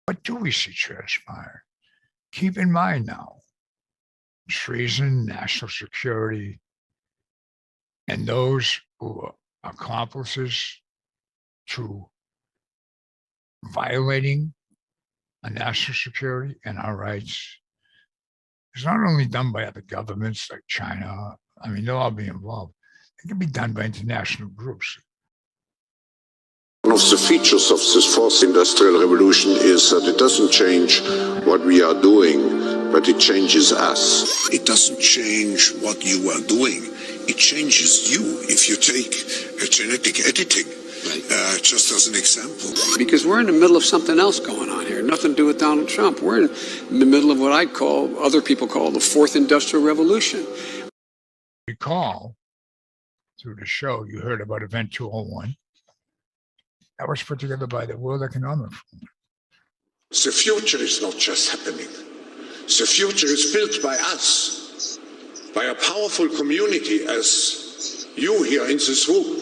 What do we see transpire? Keep in mind now, treason, national security, and those who are accomplices to violating our national security and our rights is not only done by other governments like China. I mean, they'll all be involved. It can be done by international groups. One of the features of this fourth industrial revolution is that it doesn't change what we are doing, but it changes us. It doesn't change what you are doing. It changes you. If you take genetic editing, just as an example. Because we're in the middle of something else going on here. Nothing to do with Donald Trump. We're in the middle of what I'd call, other people call, the fourth industrial revolution. Recall, through the show, you heard about Event 201. That was put together by the World Economic Forum. The future is not just happening. The future is built by us, by a powerful community as you here in this room.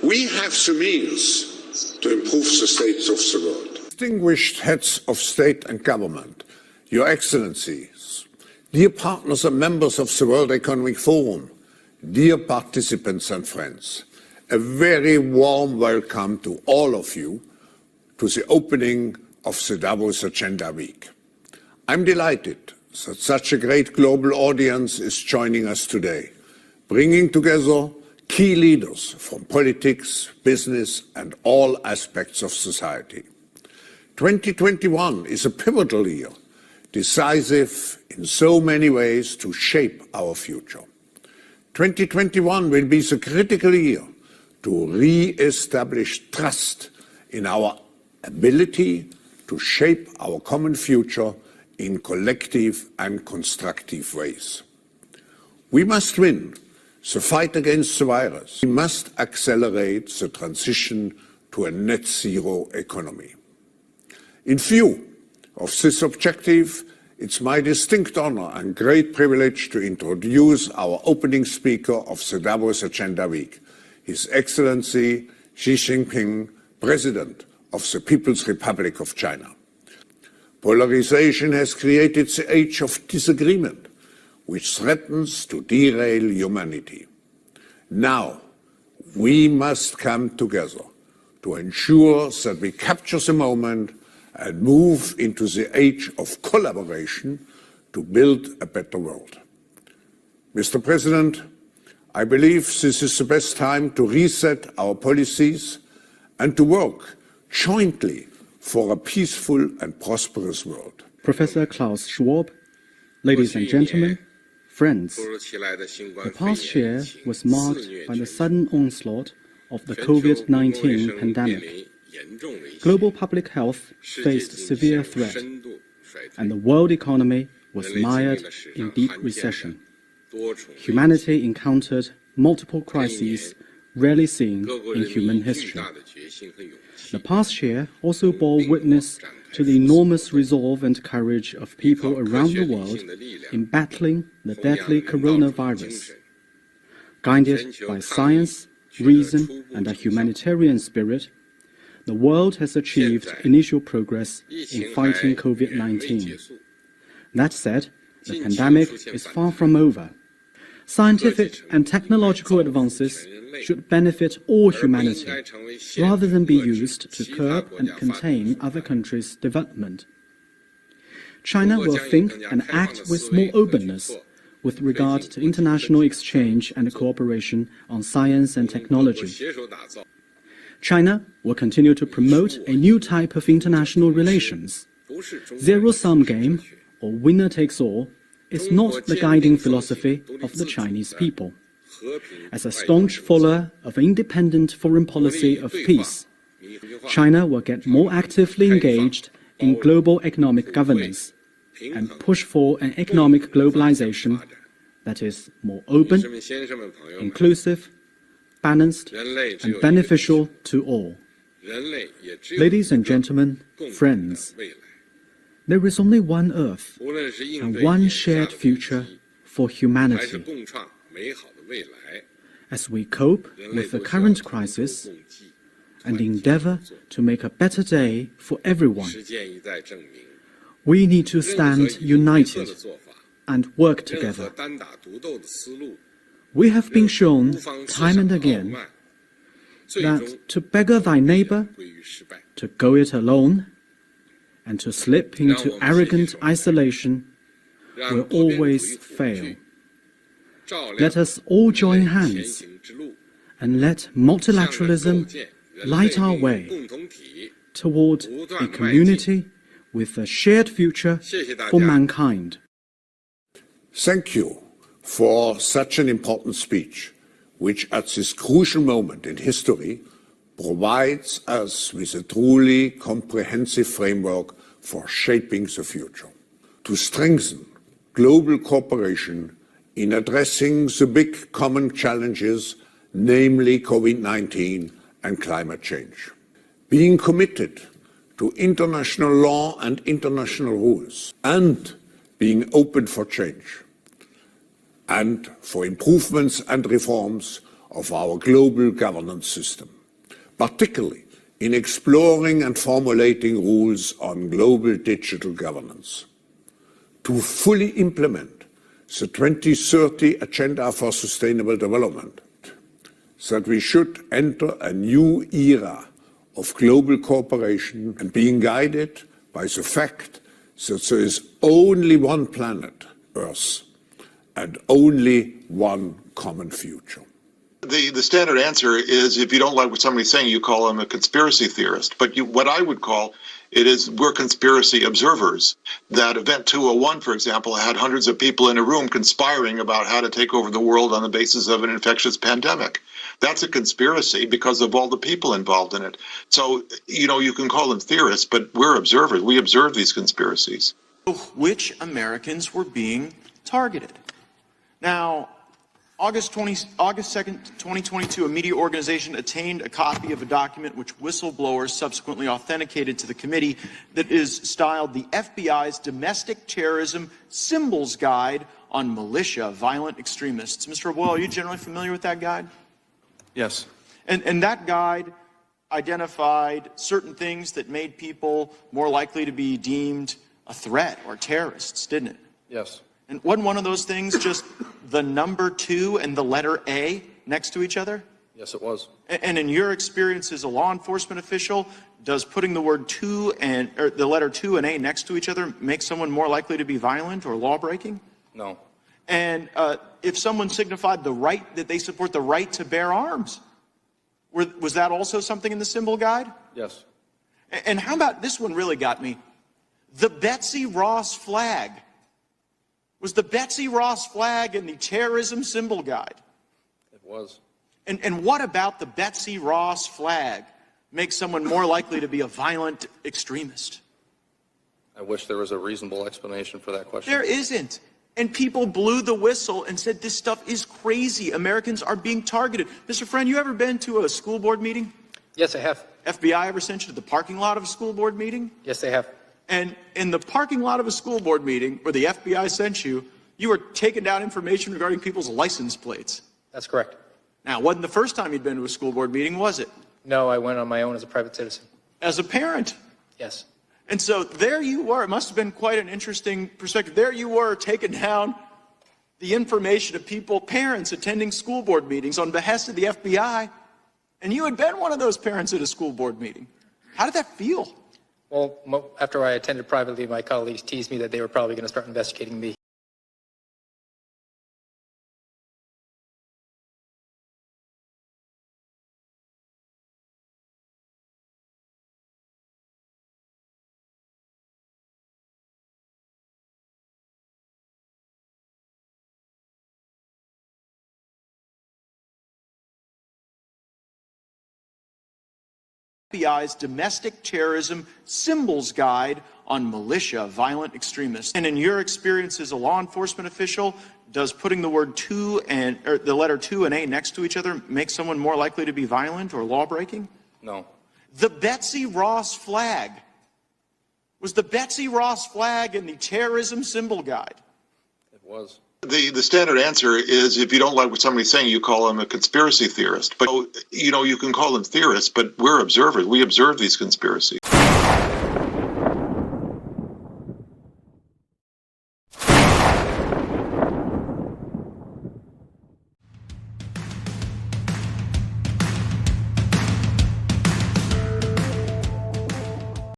We have the means to improve the states of the world. Distinguished heads of state and government, Your Excellencies, dear partners and members of the World Economic Forum, dear participants and friends, a very warm welcome to all of you to the opening of the Davos Agenda Week. I'm delighted that such a great global audience is joining us today, bringing together key leaders from politics, business, and all aspects of society. 2021 is a pivotal year, decisive in so many ways to shape our future. 2021 will be the critical year to re-establish trust in our ability to shape our common future in collective and constructive ways. We must win the fight against the virus. We must accelerate the transition to a net zero economy. In view of this objective, it's my distinct honor and great privilege to introduce our opening speaker of the Davos Agenda Week, His Excellency Xi Jinping, President of the People's Republic of China. Polarization has created the age of disagreement, which threatens to derail humanity. Now, we must come together to ensure that we capture the moment and move into the age of collaboration to build a better world. Mr. President, I believe this is the best time to reset our policies and to work jointly for a peaceful and prosperous world. Professor Klaus Schwab, ladies and gentlemen, friends, the past year was marked by the sudden onslaught of the COVID-19 pandemic. Global public health faced severe threat, and the world economy was mired in deep recession. Humanity encountered multiple crises rarely seen in human history. The past year also bore witness to the enormous resolve and courage of people around the world in battling the deadly coronavirus. Guided by science, reason, and a humanitarian spirit, the world has achieved initial progress in fighting COVID-19. That said, the pandemic is far from over. Scientific and technological advances should benefit all humanity, rather than be used to curb and contain other countries' development. China will think and act with more openness with regard to international exchange and cooperation on science and technology. China will continue to promote a new type of international relations. Zero-sum game, or winner takes all, is not the guiding philosophy of the Chinese people. As a staunch follower of independent foreign policy of peace, China will get more actively engaged in global economic governance and push for an economic globalization that is more open, inclusive, balanced, and beneficial to all. Ladies and gentlemen, friends, there is only one Earth and one shared future for humanity. As we cope with the current crisis, and endeavor to make a better day for everyone. We need to stand united and work together. We have been shown time and again that to beggar thy neighbor, to go it alone, and to slip into arrogant isolation will always fail. Let us all join hands and let multilateralism light our way toward a community with a shared future for mankind. Thank you for such an important speech, which at this crucial moment in history provides us with a truly comprehensive framework for shaping the future. To strengthen global cooperation in addressing the big common challenges, namely COVID-19 and climate change. Being committed to international law and international rules, and being open for change, and for improvements and reforms of our global governance system, particularly in exploring and formulating rules on global digital governance. To fully implement the 2030 Agenda for Sustainable Development, that we should enter a new era of global cooperation and being guided by the fact that there is only one planet, Earth, and only one common future. The standard answer is, if you don't like what somebody's saying, you call them a conspiracy theorist. But what I would call it is, we're conspiracy observers. That Event 201, for example, had hundreds of people in a room conspiring about how to take over the world on the basis of an infectious pandemic. That's a conspiracy because of all the people involved in it. So, you can call them theorists, but we're observers. We observe these conspiracies. Which Americans were being targeted? Now, August 2nd, 2022, a media organization obtained a copy of a document which whistleblowers subsequently authenticated to the committee that is styled the FBI's Domestic Terrorism Symbols Guide on Militia Violent Extremists. Mr. Boyle, are you generally familiar with that guide? Yes. And that guide identified certain things that made people more likely to be deemed a threat or terrorists, didn't it? Yes. And wasn't one of those things just the number 2 and the letter A next to each other? Yes, it was. And in your experience as a law enforcement official, does putting the word 2 or the letter 2 and A next to each other make someone more likely to be violent or law-breaking? No. And if someone signified the right, that they support the right to bear arms, was that also something in the symbol guide? Yes. And how about, this one really got me, the Betsy Ross flag. Was the Betsy Ross flag in the terrorism symbol guide? It was. And what about the Betsy Ross flag makes someone more likely to be a violent extremist? I wish there was a reasonable explanation for that question. There isn't. And people blew the whistle and said, this stuff is crazy. Americans are being targeted. Mr. Friend, you ever been to a school board meeting? Yes, I have. FBI ever sent you to the parking lot of a school board meeting? Yes, they have. And in the parking lot of a school board meeting where the FBI sent you, you were taking down information regarding people's license plates. That's correct. Now, it wasn't the first time you'd been to a school board meeting, was it? No, I went on my own as a private citizen. As a parent. Yes. And so there you were. It must have been quite an interesting perspective. There you were, taking down the information of people, parents attending school board meetings on behest of the FBI. And you had been one of those parents at a school board meeting. How did that feel? Well, after I attended privately, my colleagues teased me that they were probably going to start investigating me. FBI's Domestic Terrorism Symbols Guide on Militia Violent Extremists. And in your experience as a law enforcement official, does putting the word 2 or the letter 2 and A next to each other make someone more likely to be violent or law-breaking? No. The Betsy Ross flag. Was the Betsy Ross flag in the terrorism symbol guide? It was. The standard answer is if you don't like what somebody's saying, you call them a conspiracy theorist. But, you know, you can call them theorists, but we're observers. We observe these conspiracies.